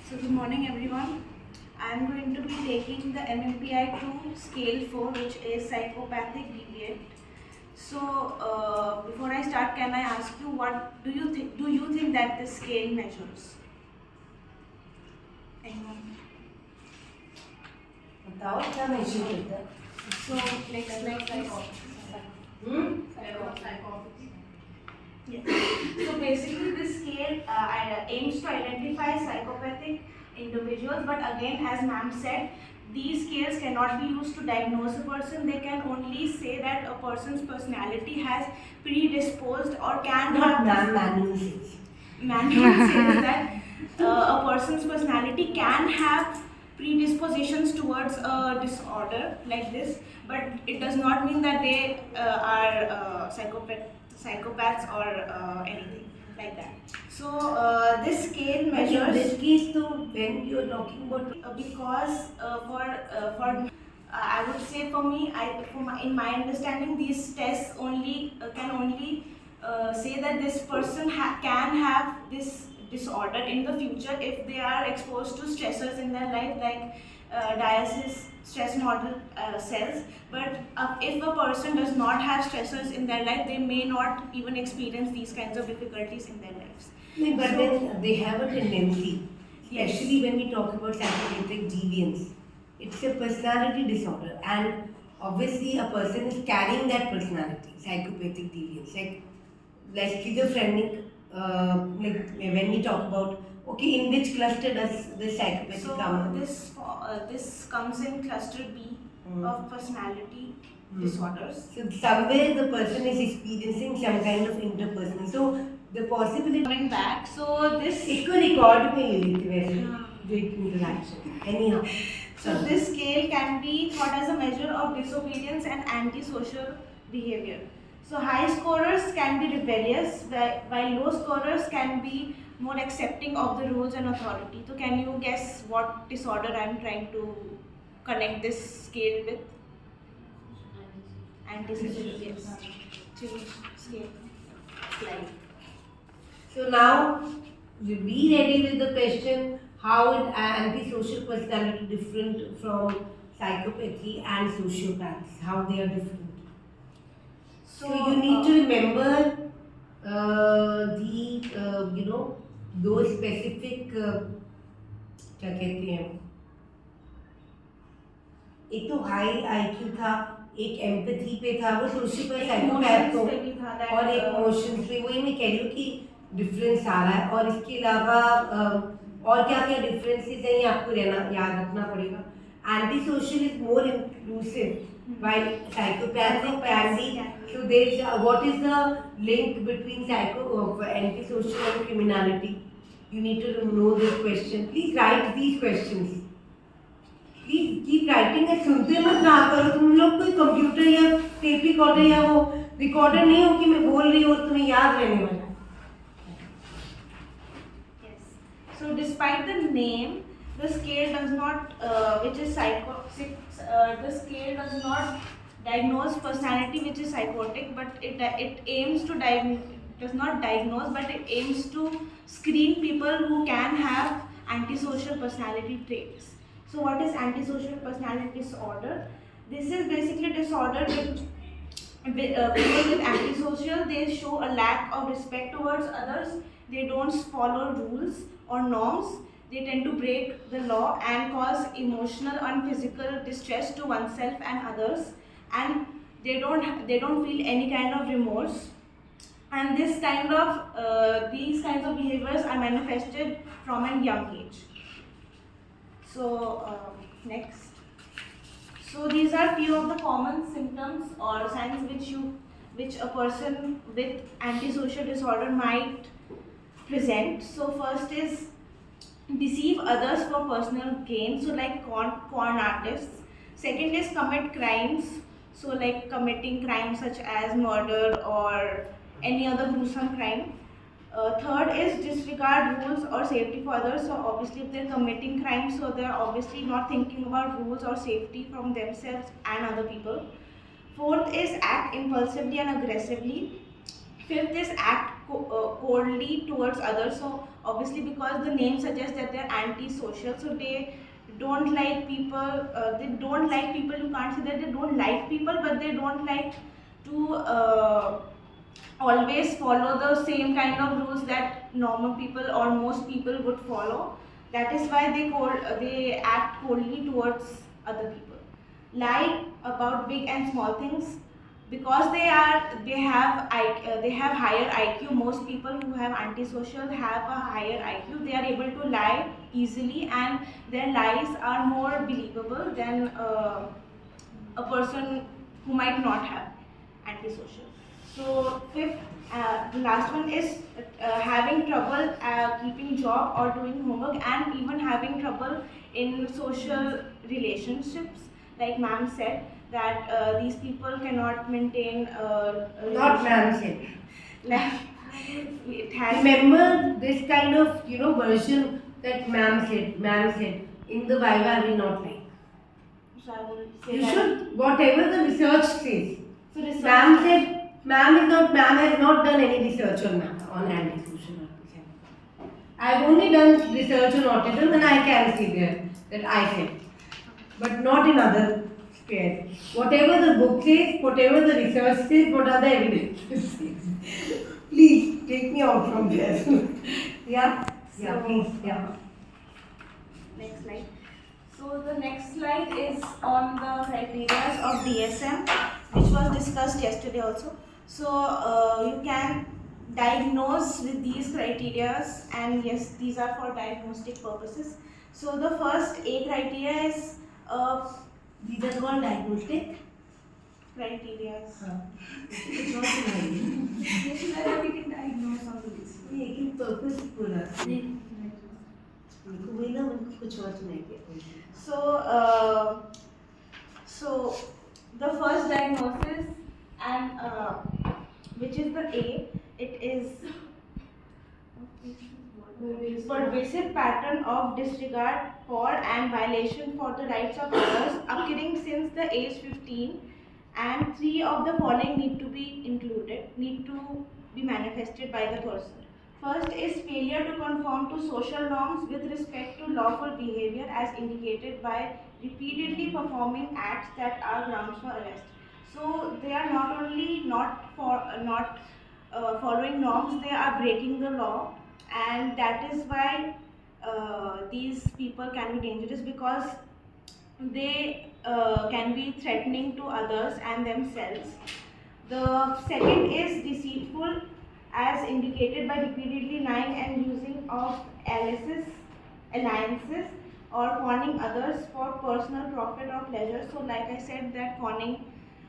So good morning everyone. I am going to be taking the MMPI 2 scale 4, which is psychopathic deviant. So before I start, can I ask you what do you think? Do you think that this scale measures? Anyone? बताओ क्या major करता है? So next slide please. Yes. So basically, this scale aims to identify psychopathic individuals, but again, as ma'am said, these scales cannot be used to diagnose a person. They can only say that a person's personality has predisposed or can Not have. ma'am, manual says. Manual says that a person's personality can have predispositions towards a disorder like this, but it does not mean that they are psychopaths or anything like that. So this scale But in measures this case, though, when you're talking about because for I would say for me, in my understanding, these tests only can only say that this person can have this disorder in the future if they are exposed to stressors in their life, like diasis stress model cells. But if a person does not have stressors in their life, they may not even experience these kinds of difficulties in their lives. no, but then they have a tendency, Yes. especially when we talk about psychopathic deviance. It's a personality disorder, and obviously a person is carrying that personality, psychopathic deviance, like schizophrenic. Like when we talk about, okay, in which cluster does this psychopathic So come? this comes in cluster B of personality disorders. So somewhere the person is experiencing some kind of interpersonal. So the possibility Coming back, so this इसको record में ले लेते वैसे हाँ. with interaction. Anyhow. so this scale can be thought as a measure of disobedience and antisocial behavior. So high scorers can be rebellious, while low scorers can be more accepting of the rules and authority. So can you guess what disorder I am trying to connect this scale with? Antisocial, yes. Change scale. Slide. So now you be ready with the question: how is antisocial personality different from psychopathy and sociopaths? How they are different? So you need to remember those specific क्या कहते हैं, एक तो high IQ था, एक empathy पे था, वो सोशल साइकोपैथ को, और एक इमोशंस पे. वही मैं कह रही हूँ कि डिफरेंस आ रहा है. और इसके अलावा और क्या क्या डिफरेंसेस हैं ये आपको याद रखना पड़ेगा. Anti social is more inclusive while psychopathic can be. So there is what is the link between antisocial and criminality? You need to know this question. Please write these questions. Please keep writing. है सुनते मत ना करो तुम लोग. कोई computer या tape recorder या वो रिकॉर्डर नहीं हो कि मैं बोल रही हूँ और तुम्हें याद रहने वाला. Yes. So despite the name, the scale does not, which is the scale does not diagnose personality which is psychotic, but it aims to does not diagnose, but it aims to screen people who can have antisocial personality traits. So what is antisocial personality disorder? This is basically a disorder with people with antisocial. They show a lack of respect towards others. They don't follow rules or norms. They tend to break the law and cause emotional and physical distress to oneself and others, and they don't feel any kind of remorse. And these kinds of behaviors are manifested from a young age. So next. So these are few of the common symptoms or signs which a person with antisocial disorder might present. So first is deceive others for personal gain, so like con artists. Second is commit crimes, so like committing crimes such as murder or any other gruesome crime. Third is disregard rules or safety for others. So obviously if they're committing crimes, so they're obviously not thinking about rules or safety from themselves and other people. Fourth is act impulsively and aggressively. Fifth is act coldly towards others. So obviously because the name suggests that they're antisocial, so they don't like people. They don't like people. You can't say that they don't like people, but they don't like to always follow the same kind of rules that normal people or most people would follow. That is why they act coldly towards other people. Lie about big and small things because they have higher IQ. Most people who have antisocial have a higher IQ. They are able to lie easily, and their lies are more believable than a person who might not have antisocial. So fifth, the last one is having trouble keeping job or doing homework, and even having trouble in social relationships. Like ma'am said that these people cannot maintain. Not ma'am said. It has. Remember this kind of version that ma'am said. Ma'am said in the Viva I will not like. So I will say You that. should whatever the research says. So research. Ma'am said ma'am has not done any research on antisocial autism. I have only done research on autism and I can see there that I said, but not in other spheres. Whatever the book says, whatever the research says, what are the evidences says. Please take me out from there. Yeah, So, please, yeah. Next slide. So the next slide is on the criteria of DSM, which was discussed yesterday also. So you can diagnose with these criteria, and yes, these are for diagnostic purposes. So the first A criteria is These are called diagnostic criteria. It's not an idea. We can diagnose on the list. लेकिन purpose बोला उनको वही ना उनको कुछ और सुनाई दिया So the first diagnosis, and which is the A, it is pervasive pattern of disregard for and violation for the rights of others occurring since the age 15, and three of the following need to be manifested by the person. First is failure to conform to social norms with respect to lawful behavior as indicated by repeatedly performing acts that are grounds for arrest. So they are not only not following norms, they are breaking the law, and that is why these people can be dangerous, because they can be threatening to others and themselves. The second is deceitful as indicated by repeatedly lying and using of alliances or conning others for personal profit or pleasure. So like I said, that conning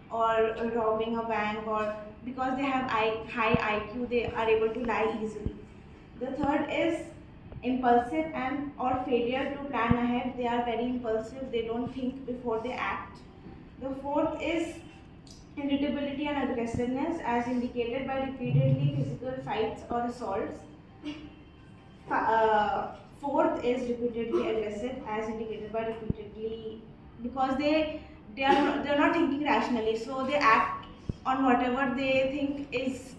or robbing a bank, or because they have high IQ, they are able to lie easily. The third is impulsive and or failure to plan ahead. They are very impulsive, they don't think before they act. The fourth is irritability and aggressiveness as indicated by repeatedly physical fights or assaults. Fourth is repeatedly aggressive as indicated by repeatedly, because they are not thinking rationally, so they act on whatever they think is,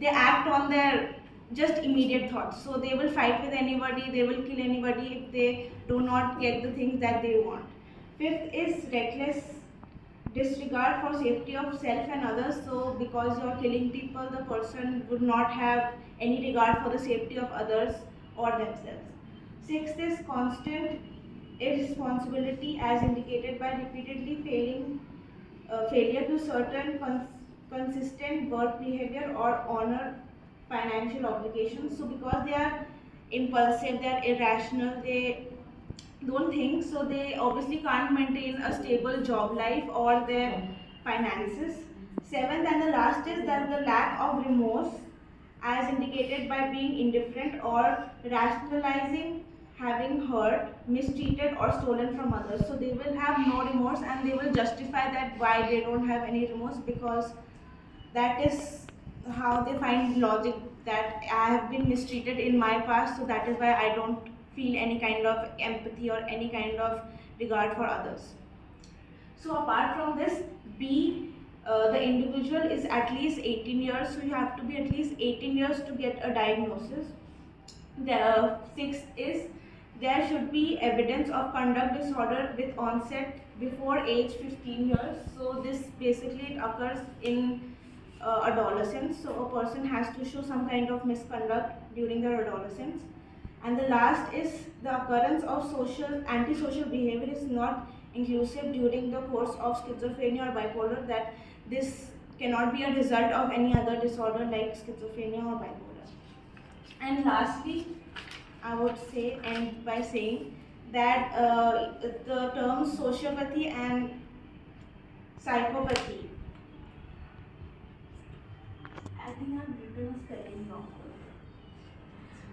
they act on their just immediate thoughts. So they will fight with anybody, they will kill anybody if they do not get the things that they want. Fifth is reckless disregard for safety of self and others. So because you are killing people, the person would not have any regard for the safety of others or themselves. Sixth is constant irresponsibility as indicated by repeatedly failure to certain consistent work behavior or honor financial obligations. So because they are impulsive, they are irrational, they don't think, so they obviously can't maintain a stable job life or their finances. Seventh and the last is that the lack of remorse as indicated by being indifferent or rationalizing having hurt, mistreated or stolen from others. So they will have no remorse, and they will justify that why they don't have any remorse, because that is how they find logic, that I have been mistreated in my past, so that is why I don't feel any kind of empathy or any kind of regard for others. So apart from this, B, the individual is at least 18 years, so you have to be at least 18 years to get a diagnosis. The sixth is there should be evidence of conduct disorder with onset before age 15 years. So this basically it occurs in adolescence. So a person has to show some kind of misconduct during their adolescence. And the last is the occurrence of antisocial behavior is not inclusive during the course of schizophrenia or bipolar, that this cannot be a result of any other disorder like schizophrenia or bipolar. And lastly, I would say, end by saying that the terms sociopathy and psychopathy, I think I've written a spelling wrong.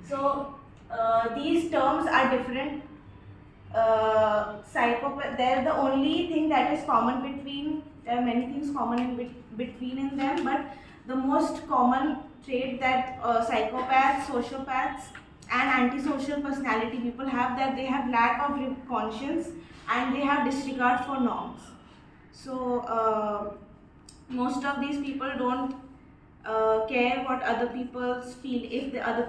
So these terms are different. Psychopath, they're the only thing that is common between, there are many things common in between in them, but the most common trait that psychopaths, sociopaths and antisocial personality people have, that they have lack of conscience and they have disregard for norms. So most of these people don't care what other people feel, if the other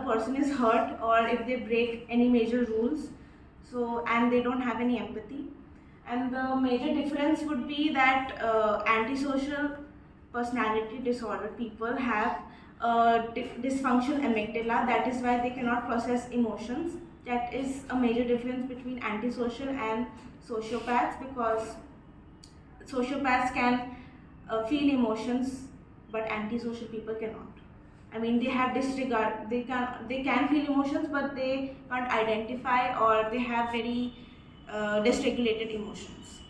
person is hurt, or if they break any major rules. So, and they don't have any empathy. And the major difference would be that antisocial personality disorder people have dysfunction amygdala. That is why they cannot process emotions. That is a major difference between antisocial and sociopaths, because sociopaths can feel emotions, but antisocial people cannot. I mean, they have disregard. They can feel emotions, but they can't identify, or they have very dysregulated emotions.